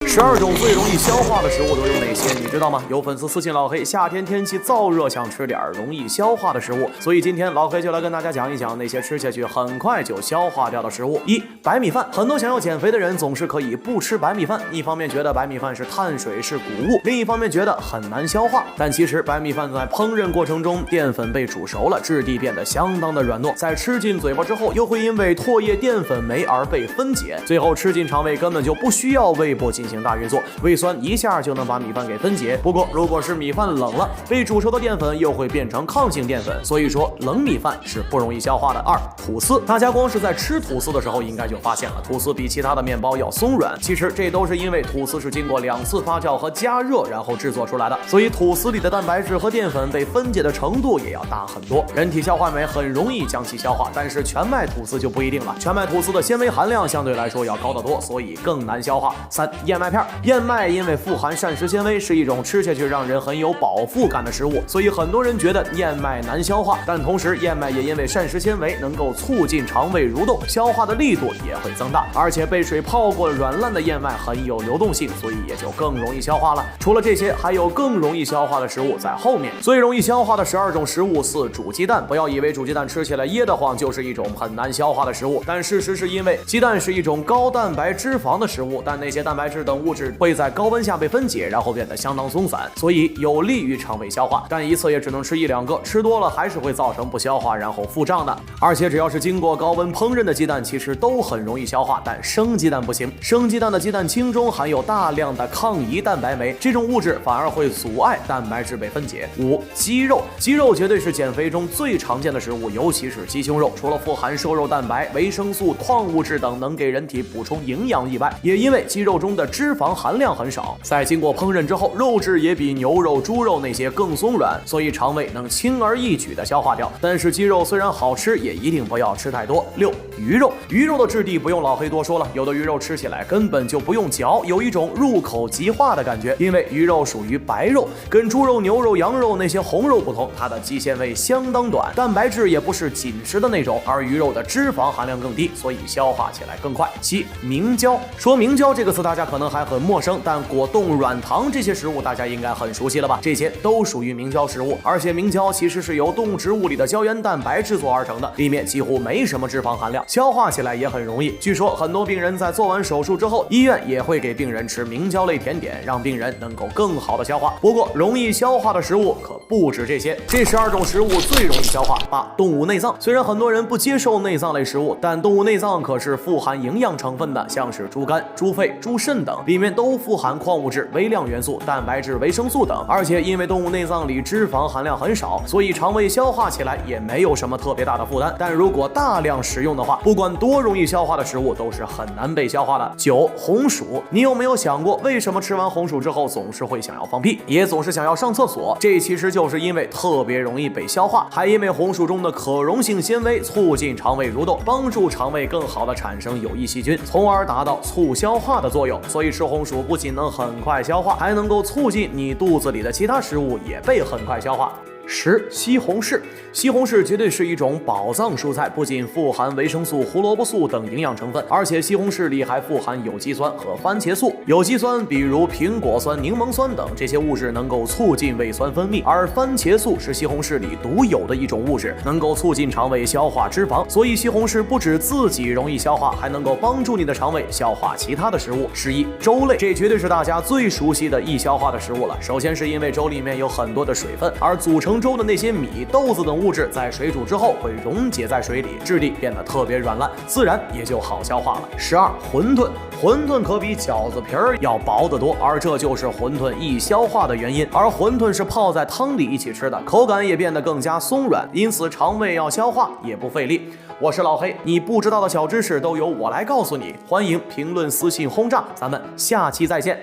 12种最容易消化的食物都有哪些？你知道吗？有粉丝私信老黑，夏天天气燥热，想吃点容易消化的食物，所以今天老黑就来跟大家讲一讲那些吃下去很快就消化掉的食物。1. 白米饭。很多想要减肥的人总是可以不吃白米饭，一方面觉得白米饭是碳水是谷物，另一方面觉得很难消化。但其实白米饭在烹饪过程中，淀粉被煮熟了，质地变得相当的软糯，在吃进嘴巴之后，又会因为唾液淀粉酶而被分解，最后吃进肠胃根本就不需要胃部进行大运作，胃酸一下就能把米饭给分解。不过如果是米饭冷了，被煮熟的淀粉又会变成抗性淀粉，所以说冷米饭是不容易消化的。2. 吐司。大家光是在吃吐司的时候应该就发现了，吐司比其他的面包要松软，其实这都是因为吐司是经过2次发酵和加热然后制作出来的，所以吐司里的蛋白质和淀粉被分解的程度也要大很多。人体消化酶很容易将其消化，但是全麦吐司就不一定了，全麦吐司的纤维含量相对来说要高得多，所以更难消化。3. 燕麦片。燕麦因为富含膳食纤维，是一种吃下去让人很有饱腹感的食物，所以很多人觉得燕麦难消化，但同时燕麦也因为膳食纤维能够促进肠胃蠕动，消化的力度也会增大，而且被水泡过软烂的燕麦很有流动性，所以也就更容易消化了。除了这些，还有更容易消化的食物在后面。最容易消化的12种食物。4. 煮鸡蛋。不要以为煮鸡蛋吃起来噎得慌就是一种很难消化的食物，但事实是因为鸡蛋是一种高蛋白脂肪的食物，但那些蛋白质等物质会在高温下被分解，然后变得相当松散，所以有利于肠胃消化，但一次也只能吃1-2个，吃多了还是会造成不消化然后腹胀的。而且只要是经过高温烹饪的鸡蛋其实都很容易消化，但生鸡蛋不行，生鸡蛋的鸡蛋清中含有大量的抗胰蛋白酶，这种物质反而会阻碍蛋白质被分解。5. 鸡肉。鸡肉绝对是减肥中最常见的食物，尤其是鸡胸肉，除了富含瘦肉蛋白、维生素、矿物质等能给人体补充营养以外，也因为鸡肉中的脂肪含量很少，在经过烹饪之后，肉质也比牛肉、猪肉那些更松软，所以肠胃能轻而易举的消化掉。但是鸡肉虽然好吃，也一定不要吃太多。6. 鱼肉。鱼肉的质地不用老黑多说了，有的鱼肉吃起来根本就不用嚼，有一种入口即化的感觉，因为鱼肉属于白肉，跟猪肉、牛肉、羊肉那些红肉不同，它的肌纤维相当短，蛋白质也不是紧实的那种，而鱼肉的脂肪含量更低，所以消化起来更快。7. 明胶。说明胶这个词大家可能还很陌生，但果冻、软糖这些食物大家应该很熟悉了吧？这些都属于明胶食物，而且明胶其实是由动植物里的胶原蛋白制作而成的，里面几乎没什么脂肪含量，消化起来也很容易。据说很多病人在做完手术之后，医院也会给病人吃明胶类甜点，让病人能够更好的消化。不过容易消化的食物可不止这些，这12种食物最容易消化。8. 动物内脏。虽然很多人不接受内脏类食物，但动物内脏可是富含营养成分的，像是猪肝、猪肺、猪肾等，里面都富含矿物质、微量元素、蛋白质、维生素等，而且因为动物内脏里脂肪含量很少，所以肠胃消化起来也没有什么特别大的负担。但如果大量食用的话，不管多容易消化的食物都是很难被消化的。9. 红薯。你有没有想过，为什么吃完红薯之后总是会想要放屁，也总是想要上厕所？这其实就是因为特别容易被消化，还因为红薯中的可溶性纤维促进肠胃蠕动，帮助肠胃更好的产生有益细菌，从而达到促消化的作用。所以吃红薯不仅能很快消化，还能够促进你肚子里的其他食物也被很快消化。10. 西红柿。西红柿绝对是一种宝藏蔬菜，不仅富含维生素、胡萝卜素等营养成分，而且西红柿里还富含有机酸和番茄素。有机酸比如苹果酸、柠檬酸等，这些物质能够促进胃酸分泌，而番茄素是西红柿里独有的一种物质，能够促进肠胃消化脂肪。所以西红柿不止自己容易消化，还能够帮助你的肠胃消化其他的食物。11. 粥类。这绝对是大家最熟悉的易消化的食物了。首先是因为粥里面有很多的水分，而组成粥的那些米、豆子等物质在水煮之后会溶解在水里，质地变得特别软烂，自然也就好消化了。12. 馄饨。馄饨可比饺子皮儿要薄得多，而这就是馄饨易消化的原因。而馄饨是泡在汤里一起吃的，口感也变得更加松软，因此肠胃要消化也不费力。我是老黑，你不知道的小知识都由我来告诉你，欢迎评论、私信轰炸，咱们下期再见。